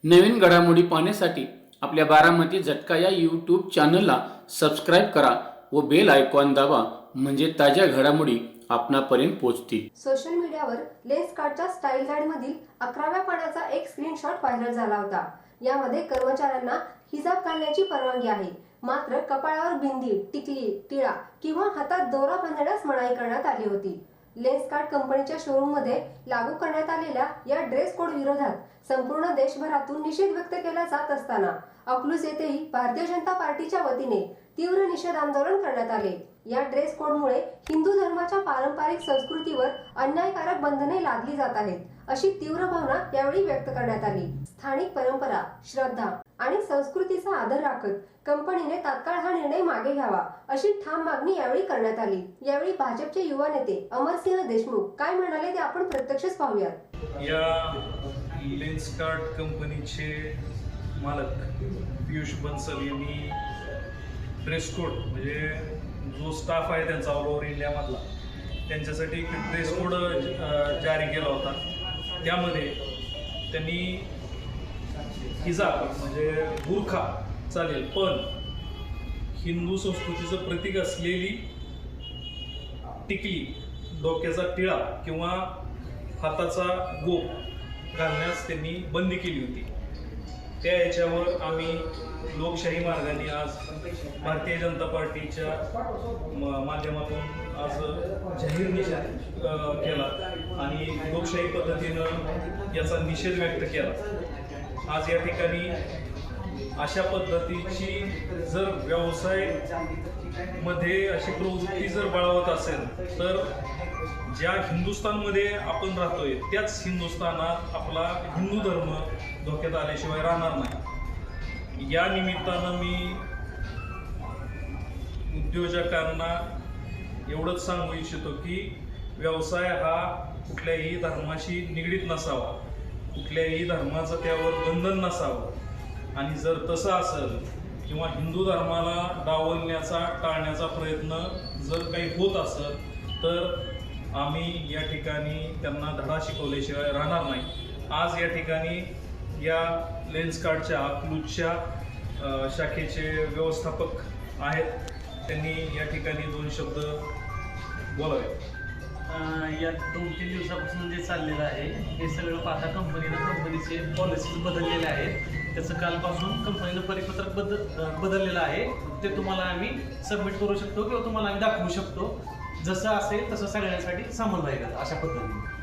नवीन घडामोडी पाहण्यासाठी आपल्या बारामती झटका या यूट्यूब चॅनलला सबस्क्राईब करा व बेल आयकॉन दाबा, म्हणजे ताज्या घडामोडी आपणापर्यंत पोहोचतील। सोशल मीडियावर लेन्सकार्टच्या स्टाईल गाईडमधील 11व्या पानाचा एक स्क्रीनशॉट व्हायरल झाला होता। यामध्ये कर्मचाऱ्यांना हिजाब घालण्याची परवानगी आहे, मात्र कपाळावर बिंदी, टिकली, टिळा किंवा हातात दोरा बांधण्यास मनाई करण्यात आली होती। लेन्सकार्ट कंपनीच्या शोरूम मध्ये लागू करण्यात आलेल्या या ड्रेस कोड विरोधात संपूर्ण देशभरातून निषेध व्यक्त केला जात असताना अकलूज येथेही भारतीय जनता पार्टीच्या वतीने तीव्र निषेध आंदोलन करण्यात आले। या ड्रेस कोडमुळे हिंदू धर्माच्या पारंपरिक संस्कृतीवर अन्यायकारक बंधने लादली जात आहेत, अशी तीव्र भावना यावेळी व्यक्त करण्यात आली। स्थानिक परंपरा, श्रद्धा आणि संस्कृतीचा आदर राखत कंपनीने तात्काळ हा निर्णय मागे घ्यावा, अशी ठाम मागणी यावेळी करण्यात आली। यावेळी भाजपचे युवा नेते अमरसिंह देशमुख काय म्हणाले ते आपण प्रत्यक्षच पाहूयात। या लेन्सकार्ट कंपनीचे मालक पियुष बन्सल यांनी ड्रेस कोड, म्हणजे जो स्टाफ आहे त्यांचा ऑल ओव्हर इंडियामधला, त्यांच्यासाठी एक ड्रेस कोड जारी केला होता। त्यामध्ये त्यांनी हिजाब म्हणजे बुरखा चालेल, पण हिंदू संस्कृतीचं प्रतीक असलेली टिकली, डोक्याचा टिळा किंवा हाताचा गोप घालण्यास त्यांनी बंदी केली होती। त्या याच्यावर आम्ही लोकशाही मार्गाने आज भारतीय जनता पार्टीच्या माध्यमातून आज जाहीर निषेध केला आणि लोकशाही पद्धतीनं याचा निषेध व्यक्त केला। आज या ठिकाणी अशा पद्धतीची जर व्यवसाय मध्ये अशी प्रवृत्ती जर बाळगत असेल, तर ज्या हिंदुस्थानमध्ये आपण राहतोय त्याच हिंदुस्थानात आपला हिंदू धर्म धोक्यात आल्याशिवाय राहणार नाही। या निमित्तानं मी उद्योजकांना एवढंच सांगू इच्छितो की व्यवसाय हा कुठल्याही धर्माशी निगडीत नसावा, कुठल्याही धर्माचं त्यावर बंधन नसावं, आणि जर तसं असेल किंवा हिंदू धर्माला डावलण्याचा टाळण्याचा प्रयत्न जर काही होत असेल, तर आम्ही या ठिकाणी त्यांना धडा शिकवल्याशिवाय राहणार नाही। आज या ठिकाणी या लेन्सकार्टच्या अकलूजच्या शाखेचे व्यवस्थापक आहेत, त्यांनी या ठिकाणी 2 शब्द बोलावे। या 2-3 दिवसापासून जे चाललेलं आहे हे सगळं पाहता कंपनीचे पॉलिसीज बदललेले आहेत। त्याचं कालपासून कंपनीनं परिपत्रक बदललेलं आहे, ते तुम्हाला आम्ही सबमिट करू शकतो किंवा तुम्हाला आम्ही दाखवू शकतो। जसं असेल तसं सगळ्यांसाठी सामान राहील अशा पद्धतीने।